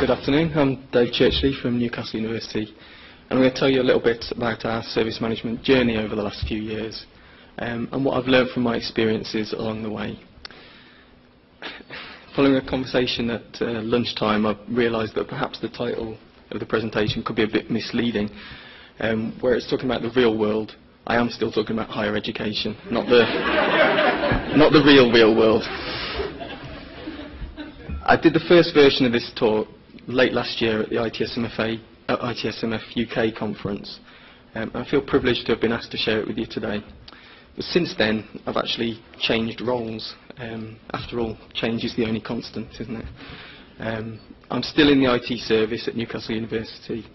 Good afternoon, I'm Dave Churchley from Newcastle University, and I'm going to tell you a little bit about our service management journey over the last few years and what I've learned from my experiences along the way. Following a conversation at lunchtime, I realised that perhaps the title of the presentation could be a bit misleading. Where it's talking about the real world, I am still talking about higher education, not the real world. I did the first version of this talk late last year at the ITSM UK conference. I feel privileged to have been asked to share it with you today. But since then, I've actually changed roles. After all, change is the only constant, isn't it? I'm still in the IT service at Newcastle University,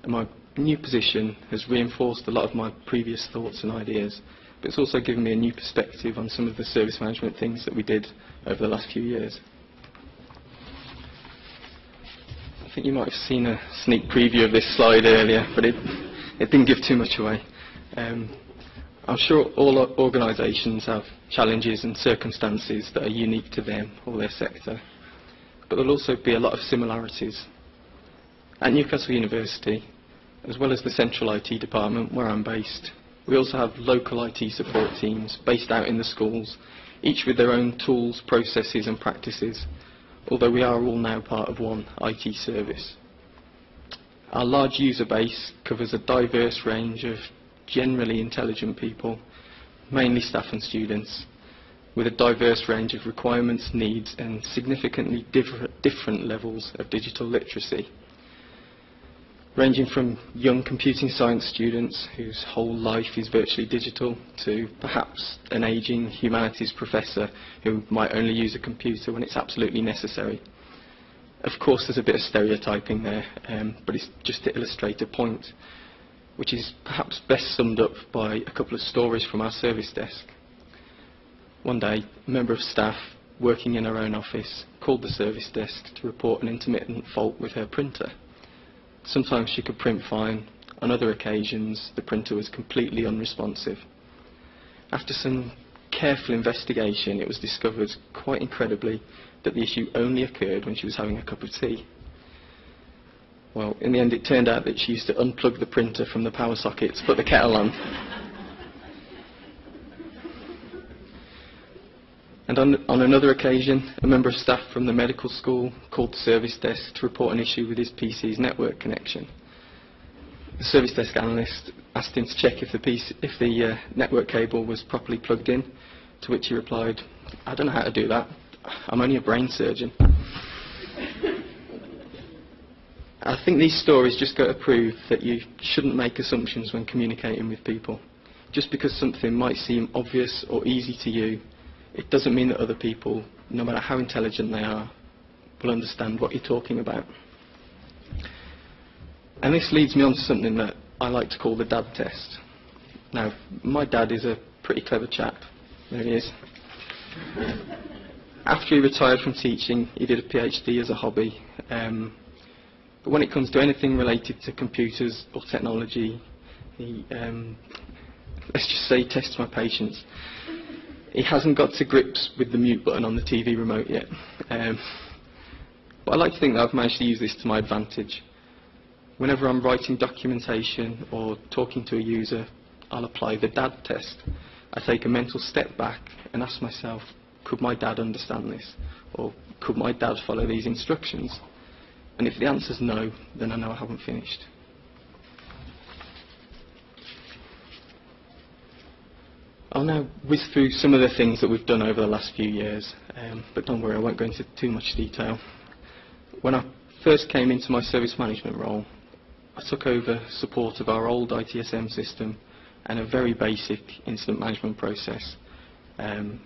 and my new position has reinforced a lot of my previous thoughts and ideas, but it's also given me a new perspective on some of the service management things that we did over the last few years. I think you might have seen a sneak preview of this slide earlier, but it didn't give too much away. I'm sure all organisations have challenges and circumstances that are unique to them or their sector, but there'll also be a lot of similarities. At Newcastle University, as well as the central IT department where I'm based, we also have local IT support teams based out in the schools, each with their own tools, processes and practices, although we are all now part of one IT service. Our large user base covers a diverse range of generally intelligent people, mainly staff and students, with a diverse range of requirements, needs and significantly different levels of digital literacy, ranging from young computing science students whose whole life is virtually digital to perhaps an ageing humanities professor who might only use a computer when it's absolutely necessary. Of course there's a bit of stereotyping there, but it's just to illustrate a point, which is perhaps best summed up by a couple of stories from our service desk. One day, a member of staff working in her own office called the service desk to report an intermittent fault with her printer. Sometimes she could print fine, on other occasions the printer was completely unresponsive. After some careful investigation, it was discovered, quite incredibly, that the issue only occurred when she was having a cup of tea. Well, in the end it turned out that she used to unplug the printer from the power socket to put the kettle on. And on another occasion, a member of staff from the medical school called the service desk to report an issue with his PC's network connection. The service desk analyst asked him to check if the network cable was properly plugged in, to which he replied, "I don't know how to do that. I'm only a brain surgeon." I think these stories just go to prove that you shouldn't make assumptions when communicating with people. Just because something might seem obvious or easy to you, it doesn't mean that other people, no matter how intelligent they are, will understand what you're talking about. And this leads me on to something that I like to call the dad test. Now, my dad is a pretty clever chap. There he is. After he retired from teaching, he did a PhD as a hobby. But when it comes to anything related to computers or technology, he, let's just say, tests my patience. He hasn't got to grips with the mute button on the TV remote yet. But I like to think that I've managed to use this to my advantage. Whenever I'm writing documentation or talking to a user, I'll apply the dad test. I take a mental step back and ask myself, could my dad understand this? Or could my dad follow these instructions? And if the answer's no, then I know I haven't finished. I'll now whiz through some of the things that we've done over the last few years, but don't worry, I won't go into too much detail. When I first came into my service management role, I took over support of our old ITSM system and a very basic incident management process, kind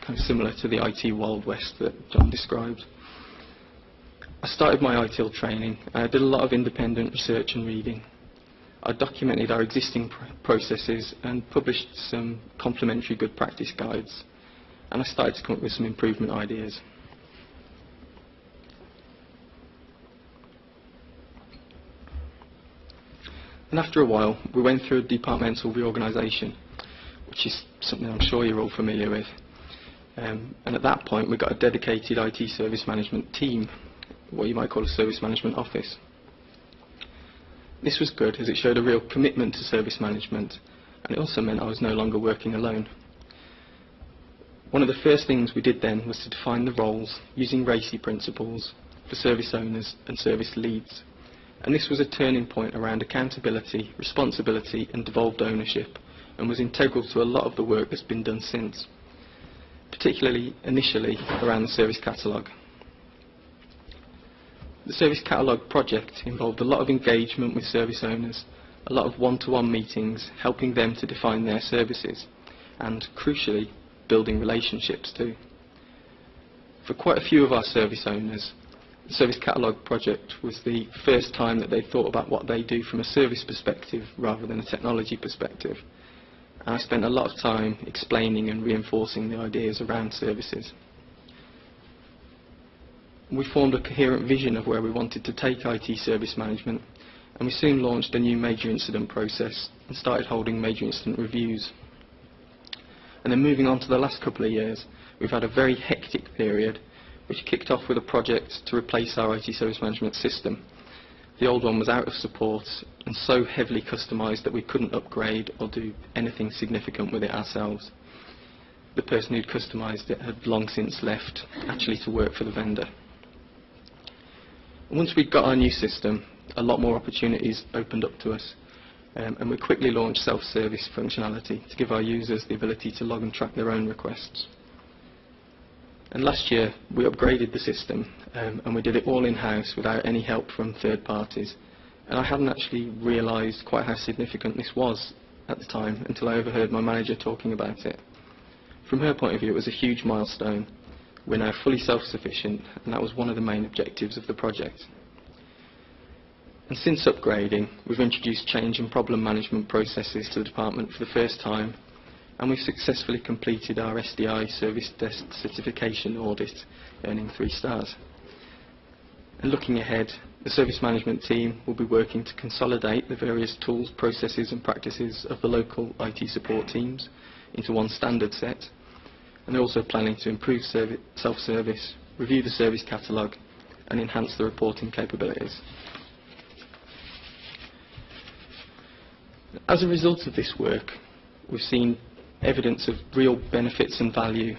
of similar to the IT Wild West that John described. I started my ITIL training and I did a lot of independent research and reading. I documented our existing processes and published some complementary good practice guides, and I started to come up with some improvement ideas. And after a while, we went through a departmental reorganisation, which is something I'm sure you're all familiar with. And at that point, we got a dedicated IT service management team, what you might call a service management office. This was good as it showed a real commitment to service management, and it also meant I was no longer working alone. One of the first things we did then was to define the roles using RACI principles for service owners and service leads. And this was a turning point around accountability, responsibility and devolved ownership, and was integral to a lot of the work that's been done since, particularly initially around the service catalogue. The service catalogue project involved a lot of engagement with service owners, a lot of one-to-one meetings, helping them to define their services, and crucially, building relationships too. For quite a few of our service owners, the service catalogue project was the first time that they thought about what they do from a service perspective rather than a technology perspective. And I spent a lot of time explaining and reinforcing the ideas around services. We formed a coherent vision of where we wanted to take IT service management, and we soon launched a new major incident process and started holding major incident reviews. And then moving on to the last couple of years, we've had a very hectic period which kicked off with a project to replace our IT service management system. The old one was out of support and so heavily customised that we couldn't upgrade or do anything significant with it ourselves. The person who'd customised it had long since left, actually to work for the vendor. And once we'd got our new system, a lot more opportunities opened up to us. And we quickly launched self-service functionality to give our users the ability to log and track their own requests. And last year we upgraded the system, and we did it all in-house without any help from third parties. And I hadn't actually realised quite how significant this was at the time until I overheard my manager talking about it. From her point of view, it was a huge milestone. We're now fully self-sufficient, and that was one of the main objectives of the project. And since upgrading, we've introduced change and problem management processes to the department for the first time, and we've successfully completed our SDI service desk certification audit, earning 3 stars. And looking ahead, the service management team will be working to consolidate the various tools, processes and practices of the local IT support teams into one standard set, and they're also planning to improve self-service, review the service catalogue and enhance the reporting capabilities. As a result of this work, we've seen evidence of real benefits and value.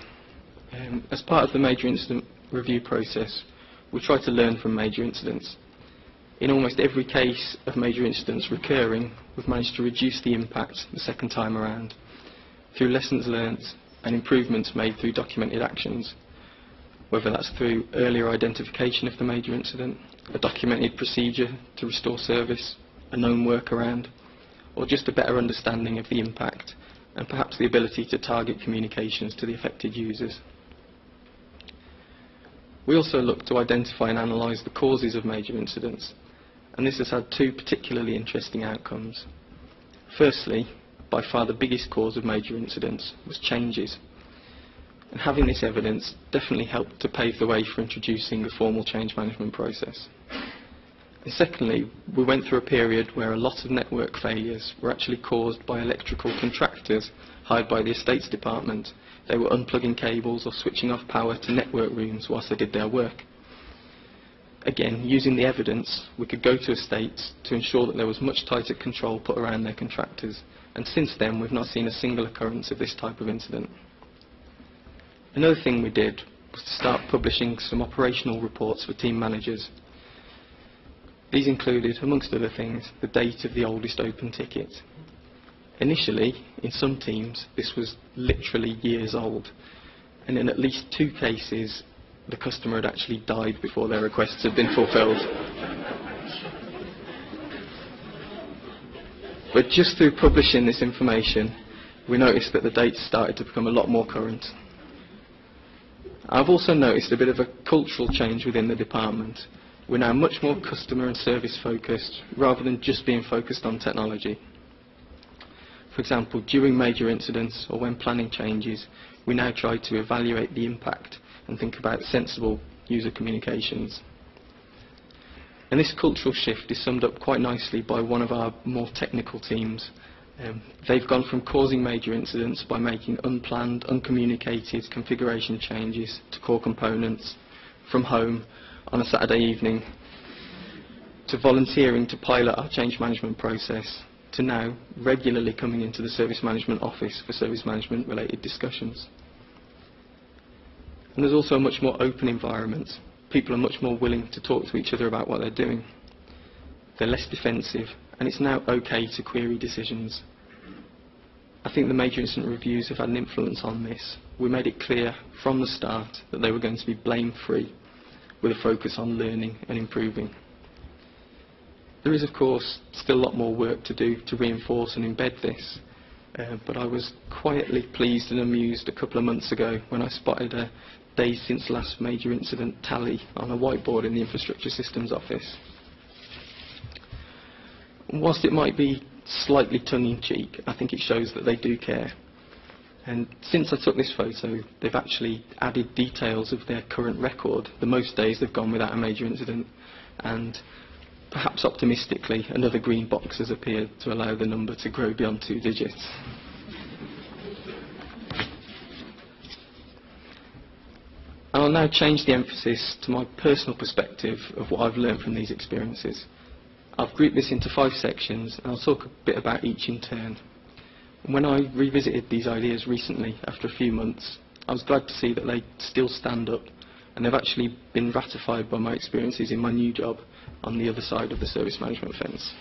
As part of the major incident review process, we try to learn from major incidents. In almost every case of major incidents recurring, we've managed to reduce the impact the second time around through lessons learnt and improvements made through documented actions, whether that's through earlier identification of the major incident, a documented procedure to restore service, a known workaround, or just a better understanding of the impact and perhaps the ability to target communications to the affected users. We also look to identify and analyse the causes of major incidents, and this has had 2 particularly interesting outcomes. Firstly, by far the biggest cause of major incidents was changes, and having this evidence definitely helped to pave the way for introducing a formal change management process. And secondly, we went through a period where a lot of network failures were actually caused by electrical contractors hired by the estates department. They were unplugging cables or switching off power to network rooms whilst they did their work. Again, using the evidence, we could go to estates to ensure that there was much tighter control put around their contractors, and since then we've not seen a single occurrence of this type of incident. Another thing we did was to start publishing some operational reports for team managers. These included, amongst other things, the date of the oldest open ticket. Initially, in some teams, this was literally years old, and in at least 2 cases, the customer had actually died before their requests had been fulfilled. But just through publishing this information, we noticed that the dates started to become a lot more current. I've also noticed a bit of a cultural change within the department. We're now much more customer and service focused rather than just being focused on technology. For example, during major incidents or when planning changes, we now try to evaluate the impact and think about sensible user communications. And this cultural shift is summed up quite nicely by one of our more technical teams. They've gone from causing major incidents by making unplanned, uncommunicated configuration changes to core components, from home on a Saturday evening, to volunteering to pilot our change management process, to now regularly coming into the service management office for service management related discussions. And there's also a much more open environment. People are much more willing to talk to each other about what they're doing. They're less defensive, and it's now okay to query decisions. I think the major incident reviews have had an influence on this. We made it clear from the start that they were going to be blame-free, with a focus on learning and improving. There is, of course, still a lot more work to do to reinforce and embed this, but I was quietly pleased and amused a couple of months ago when I spotted a days since last major incident tally on a whiteboard in the infrastructure systems office. Whilst it might be slightly tongue-in-cheek, I think it shows that they do care. And since I took this photo, they've actually added details of their current record, the most days they've gone without a major incident, and perhaps optimistically, another green box has appeared to allow the number to grow beyond 2 digits. I'll now change the emphasis to my personal perspective of what I've learned from these experiences. I've grouped this into 5 sections, and I'll talk a bit about each in turn. When I revisited these ideas recently, after a few months, I was glad to see that they still stand up, and they've actually been ratified by my experiences in my new job on the other side of the service management fence.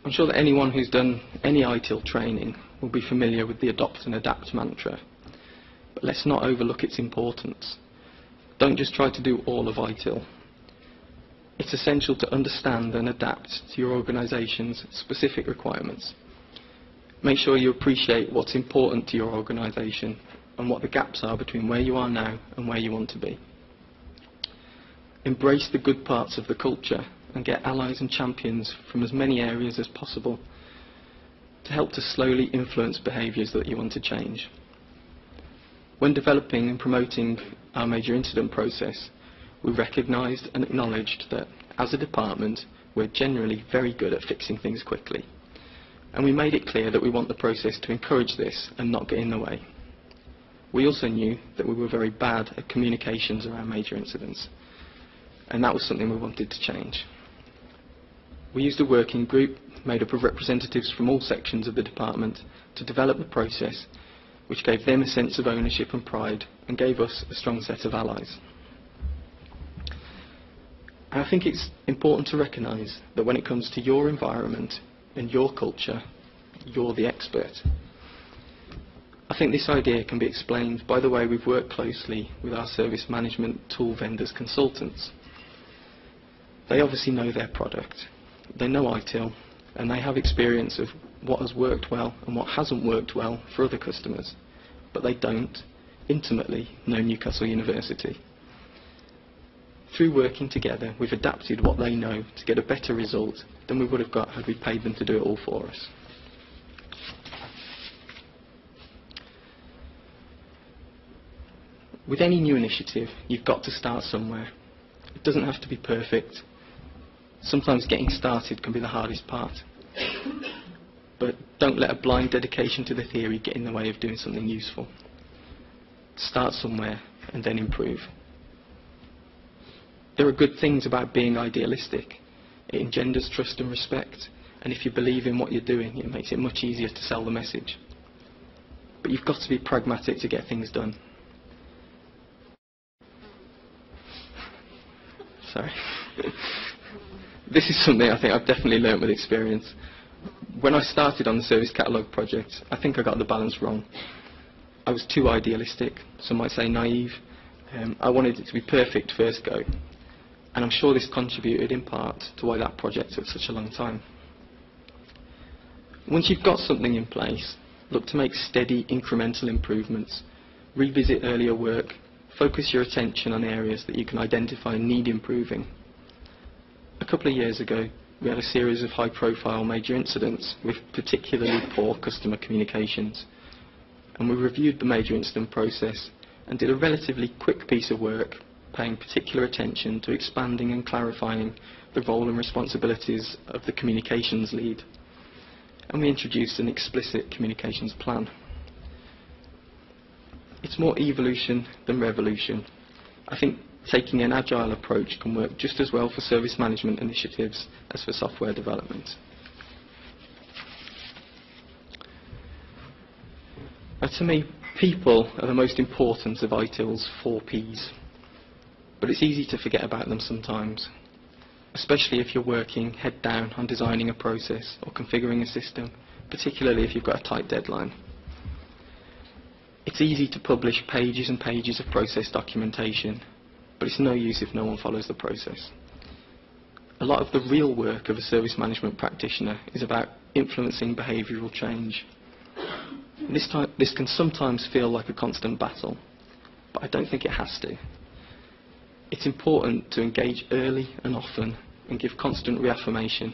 I'm sure that anyone who's done any ITIL training will be familiar with the adopt and adapt mantra, but let's not overlook its importance. Don't just try to do all of ITIL. It's essential to understand and adapt to your organisation's specific requirements. Make sure you appreciate what's important to your organisation and what the gaps are between where you are now and where you want to be. Embrace the good parts of the culture and get allies and champions from as many areas as possible to help to slowly influence behaviours that you want to change. When developing and promoting our major incident process, we recognised and acknowledged that as a department we're generally very good at fixing things quickly, and we made it clear that we want the process to encourage this and not get in the way. We also knew that we were very bad at communications around major incidents, and that was something we wanted to change. We used a working group made up of representatives from all sections of the department to develop the process, which gave them a sense of ownership and pride and gave us a strong set of allies. And I think it's important to recognise that when it comes to your environment and your culture, you're the expert. I think this idea can be explained by the way we've worked closely with our service management tool vendors consultants. They obviously know their product, they know ITIL, and they have experience of what has worked well and what hasn't worked well for other customers, but they don't intimately know Newcastle University. Through working together, we've adapted what they know to get a better result than we would have got had we paid them to do it all for us. With any new initiative, you've got to start somewhere. It doesn't have to be perfect. Sometimes getting started can be the hardest part. But don't let a blind dedication to the theory get in the way of doing something useful. Start somewhere and then improve. There are good things about being idealistic. It engenders trust and respect, and if you believe in what you're doing, it makes it much easier to sell the message. But you've got to be pragmatic to get things done. Sorry. This is something I think I've definitely learnt with experience. When I started on the service catalogue project, I think I got the balance wrong. I was too idealistic, some might say naive. I wanted it to be perfect first go, and I'm sure this contributed in part to why that project took such a long time. Once you've got something in place, look to make steady incremental improvements, revisit earlier work, focus your attention on areas that you can identify need improving. A couple of years ago, we had a series of high-profile major incidents with particularly poor customer communications, and we reviewed the major incident process and did a relatively quick piece of work paying particular attention to expanding and clarifying the role and responsibilities of the communications lead. and we introduced an explicit communications plan. It's more evolution than revolution. I think taking an agile approach can work just as well for service management initiatives as for software development. Now, to me, people are the most important of ITIL's 4 Ps, but it's easy to forget about them sometimes, especially if you're working head down on designing a process or configuring a system, particularly if you've got a tight deadline. It's easy to publish pages and pages of process documentation, but it's no use if no one follows the process. A lot of the real work of a service management practitioner is about influencing behavioural change. This can sometimes feel like a constant battle, but I don't think it has to. It's important to engage early and often and give constant reaffirmation.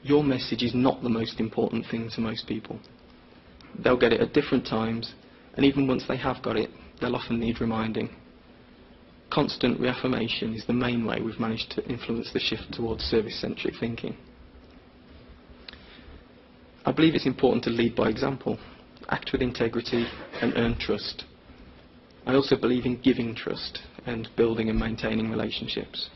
Your message is not the most important thing to most people. They'll get it at different times, and even once they have got it, they'll often need reminding. Constant reaffirmation is the main way we've managed to influence the shift towards service-centric thinking. I believe it's important to lead by example, act with integrity and earn trust. I also believe in giving trust and building and maintaining relationships.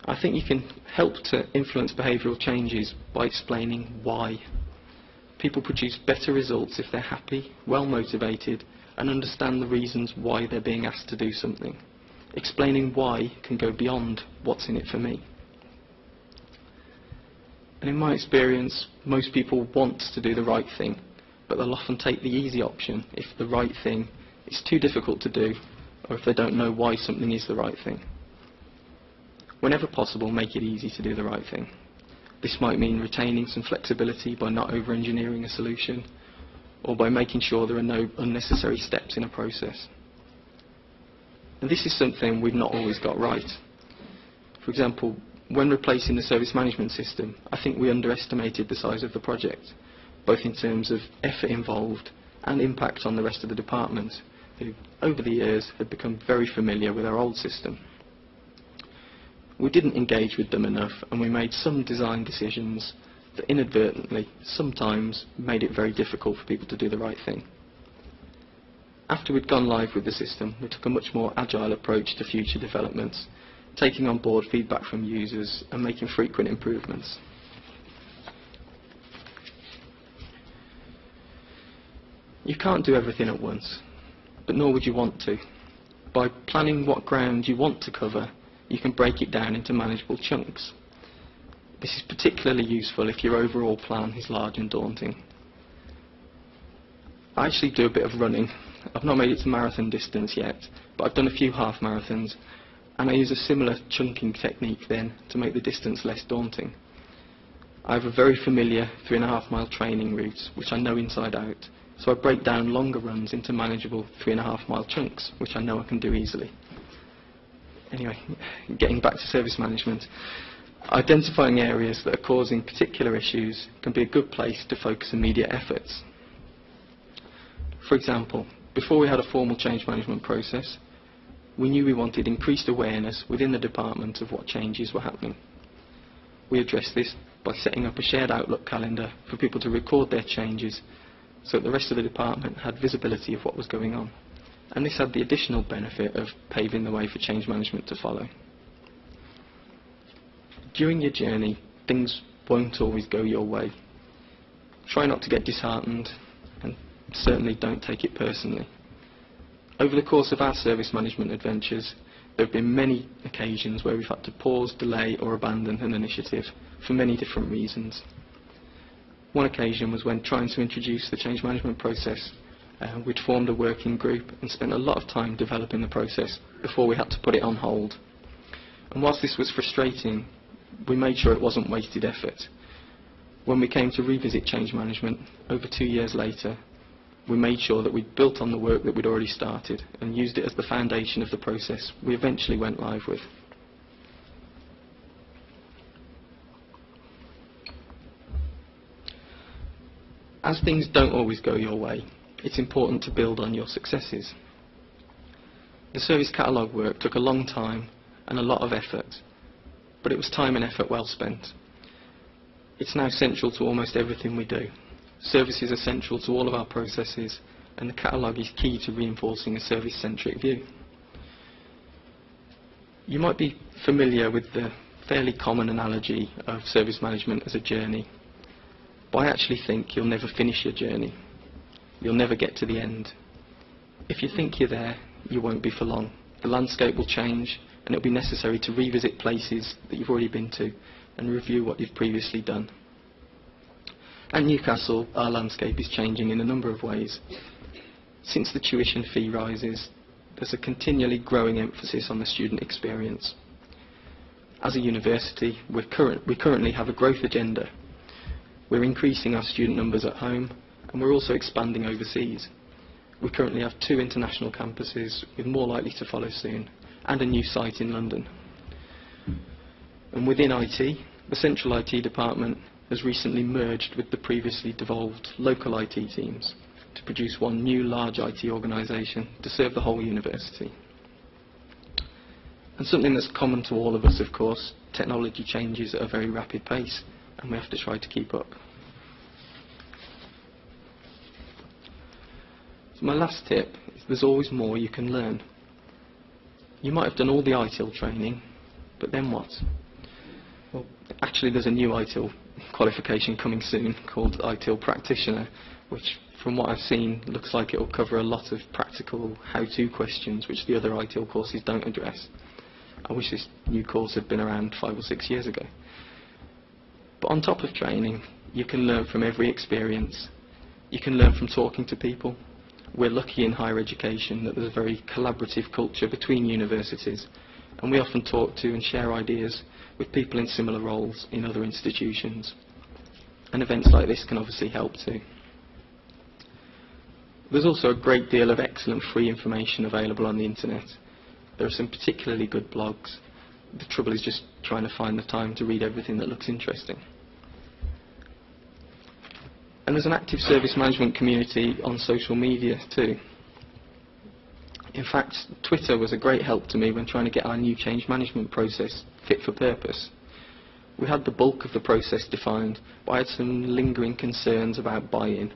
I think you can help to influence behavioural changes by explaining why. People produce better results if they're happy, well motivated, and understand the reasons why they're being asked to do something. Explaining why can go beyond what's in it for me. And in my experience, most people want to do the right thing, but they'll often take the easy option if the right thing is too difficult to do, or if they don't know why something is the right thing. Whenever possible, make it easy to do the right thing. This might mean retaining some flexibility by not over-engineering a solution, or by making sure there are no unnecessary steps in a process. And this is something we've not always got right. For example, when replacing the service management system, I think we underestimated the size of the project, both in terms of effort involved and impact on the rest of the department, who over the years had become very familiar with our old system. We didn't engage with them enough, and we made some design decisions that inadvertently sometimes made it very difficult for people to do the right thing. After we'd gone live with the system, we took a much more agile approach to future developments, taking on board feedback from users and making frequent improvements. You can't do everything at once, but nor would you want to. By planning what ground you want to cover, you can break it down into manageable chunks. This is particularly useful if your overall plan is large and daunting. I actually do a bit of running. I've not made it to marathon distance yet, but I've done a few half marathons, and I use a similar chunking technique then to make the distance less daunting. I have a very familiar 3.5 mile training route, which I know inside out, so I break down longer runs into manageable 3.5 mile chunks, which I know I can do easily. Anyway, getting back to service management, identifying areas that are causing particular issues can be a good place to focus immediate efforts. For example, before we had a formal change management process, we knew we wanted increased awareness within the department of what changes were happening. We addressed this by setting up a shared Outlook calendar for people to record their changes so that the rest of the department had visibility of what was going on. And this had the additional benefit of paving the way for change management to follow. During your journey, things won't always go your way. Try not to get disheartened, and certainly don't take it personally. Over the course of our service management adventures, there have been many occasions where we've had to pause, delay or abandon an initiative for many different reasons. One occasion was when trying to introduce the change management process. We'd formed a working group and spent a lot of time developing the process before we had to put it on hold. And whilst this was frustrating, we made sure it wasn't wasted effort. When we came to revisit change management over 2 years later, we made sure that we'd built on the work that we'd already started and used it as the foundation of the process we eventually went live with. As things don't always go your way, it's important to build on your successes. The service catalogue work took a long time and a lot of effort, but it was time and effort well spent. It's now central to almost everything we do. Services are central to all of our processes, and the catalogue is key to reinforcing a service-centric view. You might be familiar with the fairly common analogy of service management as a journey, but I actually think you'll never finish your journey. You'll never get to the end. If you think you're there, you won't be for long. The landscape will change, and it'll be necessary to revisit places that you've already been to and review what you've previously done. At Newcastle, our landscape is changing in a number of ways. Since the tuition fee rises, there's a continually growing emphasis on the student experience. As a university, we currently have a growth agenda. We're increasing our student numbers at home, and we're also expanding overseas. We currently have 2 international campuses, with more likely to follow soon, and a new site in London. And within IT, the central IT department has recently merged with the previously devolved local IT teams to produce one new large IT organisation to serve the whole university. And something that's common to all of us, of course, technology changes at a very rapid pace, and we have to try to keep up. So my last tip is there's always more you can learn. You might have done all the ITIL training, but then what? Well, actually there's a new ITIL qualification coming soon called ITIL Practitioner, which from what I've seen looks like it will cover a lot of practical how-to questions which the other ITIL courses don't address. I wish this new course had been around 5 or 6 years ago. But on top of training, you can learn from every experience. You can learn from talking to people. We're lucky in higher education that there's a very collaborative culture between universities, and we often talk to and share ideas with people in similar roles in other institutions. And events like this can obviously help too. There's also a great deal of excellent free information available on the internet. There are some particularly good blogs. The trouble is just trying to find the time to read everything that looks interesting. And there's an active service management community on social media too. In fact, Twitter was a great help to me when trying to get our new change management process fit for purpose. We had the bulk of the process defined, but I had some lingering concerns about buy-in.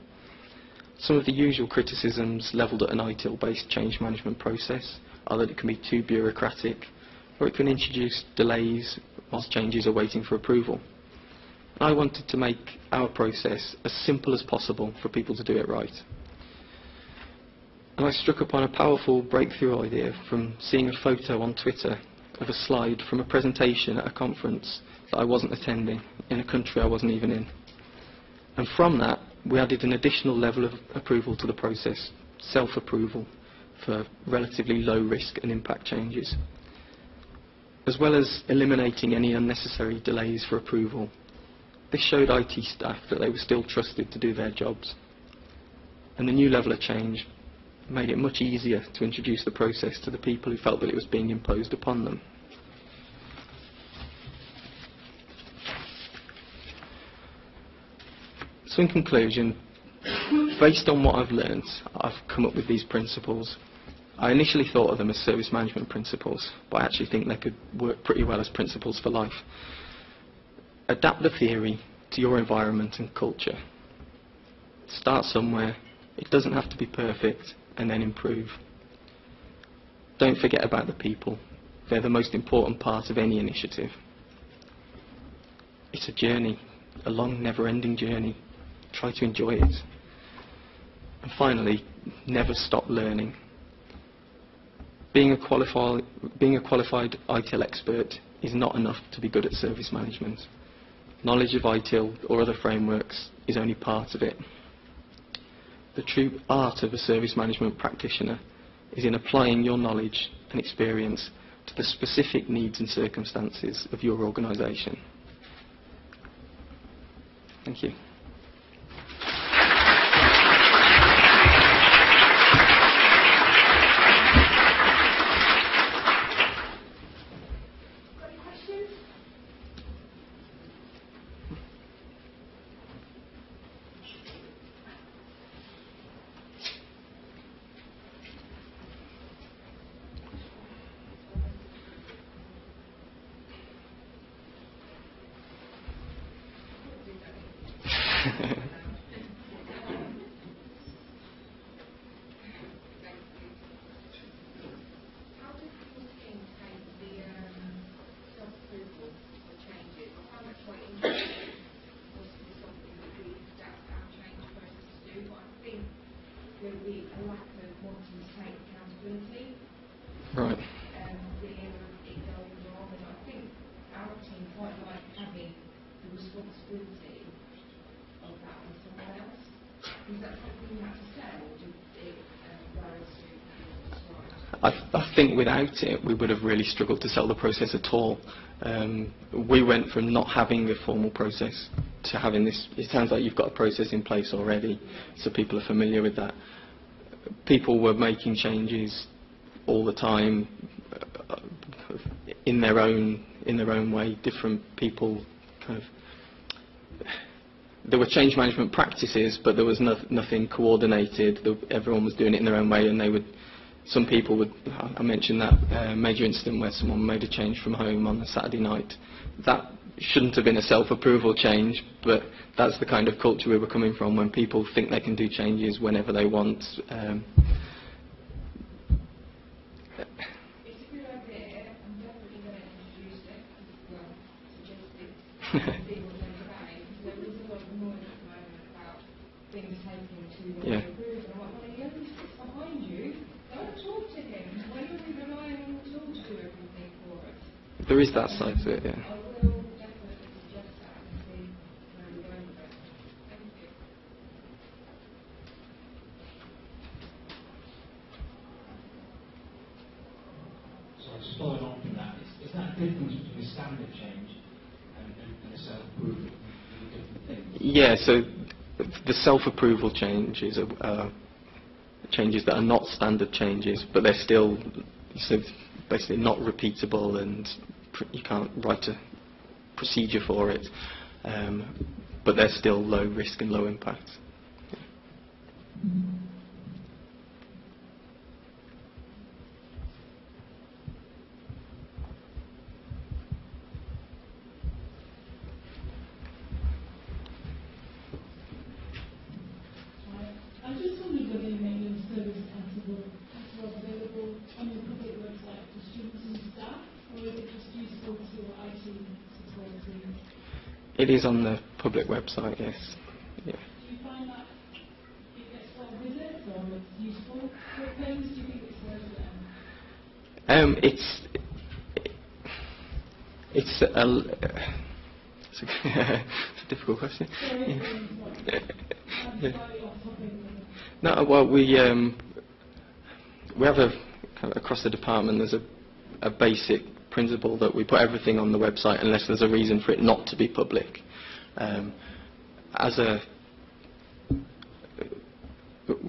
Some of the usual criticisms levelled at an ITIL-based change management process are that it can be too bureaucratic, or it can introduce delays whilst changes are waiting for approval. I wanted to make our process as simple as possible for people to do it right. And I struck upon a powerful breakthrough idea from seeing a photo on Twitter of a slide from a presentation at a conference that I wasn't attending in a country I wasn't even in. And from that, we added an additional level of approval to the process, self-approval, for relatively low risk and impact changes. As well as eliminating any unnecessary delays for approval, this showed IT staff that they were still trusted to do their jobs. And the new level of change made it much easier to introduce the process to the people who felt that it was being imposed upon them. So in conclusion, based on what I've learned, I've come up with these principles. I initially thought of them as service management principles, but I actually think they could work pretty well as principles for life. Adapt the theory to your environment and culture. Start somewhere. It doesn't have to be perfect, and then improve. Don't forget about the people. They're the most important part of any initiative. It's a journey, a long, never-ending journey. Try to enjoy it. And finally, never stop learning. Being a qualified ITIL expert is not enough to be good at service management. Knowledge of ITIL or other frameworks is only part of it. The true art of a service management practitioner is in applying your knowledge and experience to the specific needs and circumstances of your organisation. Thank you. Right. I think without it, we would have really struggled to sell the process at all. We went from not having a formal process to having this. It sounds like you've got a process in place already, so people are familiar with that. People were making changes all the time, in their own way. Different people kind of. There were change management practices, but there was nothing coordinated. Everyone was doing it in their own way, and they would. Some people would. I mentioned that major incident where someone made a change from home on a Saturday night. That shouldn't have been a self-approval change, but that's the kind of culture we were coming from, when people think they can do changes whenever they want. It's a good idea. I'm definitely going to introduce it, well, suggest it, and see what they're about, because there is a lot of noise at the moment about things taking too long to approve, and I'm like, well, he only sits behind you. Don't talk to him. Why are you relying on the tool to do everything for us? There is that side to it, yeah. I will definitely suggest that and see where we go with it. Thank you. So just following on from that, is that a difference between a standard change and a self-approval? Different things? Yeah, so the self-approval changes are changes that are not standard changes, but they're still basically not repeatable, and you can't write a procedure for it, but they're still low risk and low impact. I just wondered whether you made a service catalog available on your public website for students and staff, or is it just useful to IT support teams? It is on the public website, yes. Yeah. Do you find that it gets well visits, or it's useful for things? Do you think it's worth it? It's a difficult question. Yeah. No, well, we have across the department. There's a basic principle that we put everything on the website unless there's a reason for it not to be public.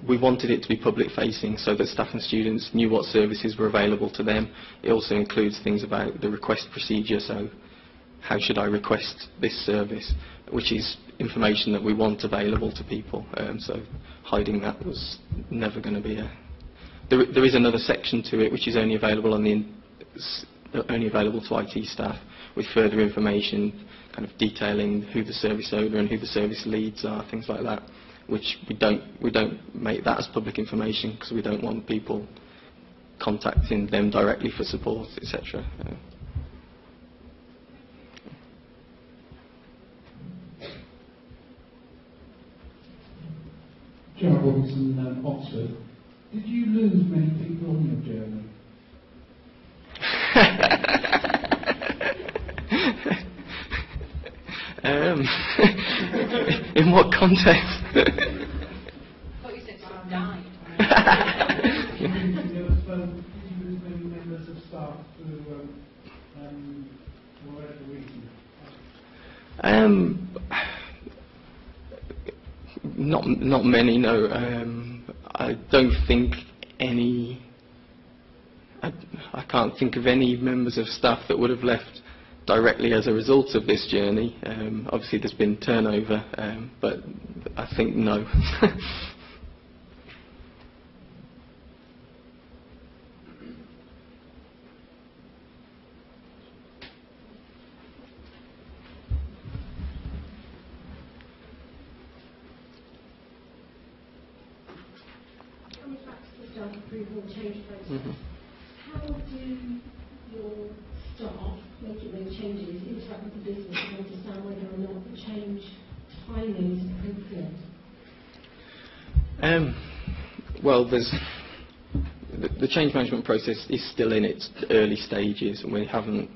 We wanted it to be public facing so that staff and students knew what services were available to them. It also includes things about the request procedure, so how should I request this service, which is information that we want available to people. So hiding that was never going to be a. There is another section to it which is only available only available to IT staff, with further information, kind of detailing who the service owner and who the service leads are, things like that, which we don't make that as public information because we don't want people contacting them directly for support, etc. John Robinson, Oxford. Did you lose many people on your journey? In what context? I thought you said someone died. Did you lose many members of staff for whatever reason? Not many, no. I don't think any. I can't think of any members of staff that would have left directly as a result of this journey. Obviously there's been turnover, but I think no. staff approval change process. How do your staff making those changes interact with the business and understand whether or not the change timing is appropriate? Well, the change management process is still in its early stages, and we haven't.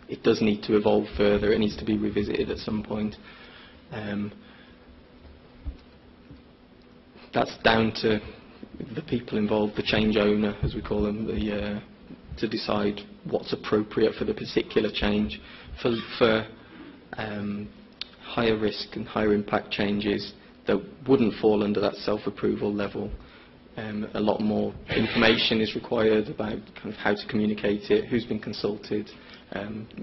It does need to evolve further. It needs to be revisited at some point. That's down to the people involved, the change owner, as we call them, to decide what's appropriate for the particular change. For higher risk and higher impact changes that wouldn't fall under that self-approval level, a lot more information is required about kind of how to communicate it, who's been consulted,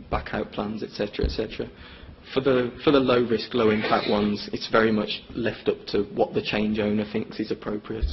back-out plans, etc., etc. For the low risk, low impact ones, it's very much left up to what the change owner thinks is appropriate.